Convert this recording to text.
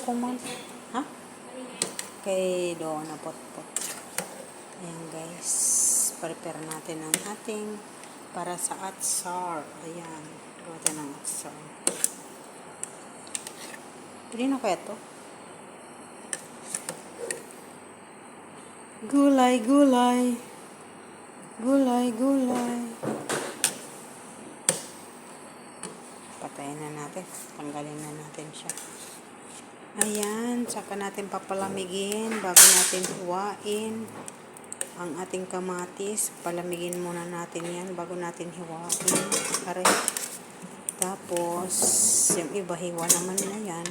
kuman. Ha? Kay doon na pot-pot. Ayan guys. Prepare natin ang ating para sa atsar. Ayan. Gawa tayo ng atsar. Pwede na kaya to? Gulay, gulay. Gulay, gulay. Patayin na natin. Tanggalin na natin siya. Ayan. Saka natin papalamigin bago natin hiwain ang ating kamatis. Palamigin muna natin yan bago natin hiwain. Aray. Tapos, yung iba hiwa naman na yan.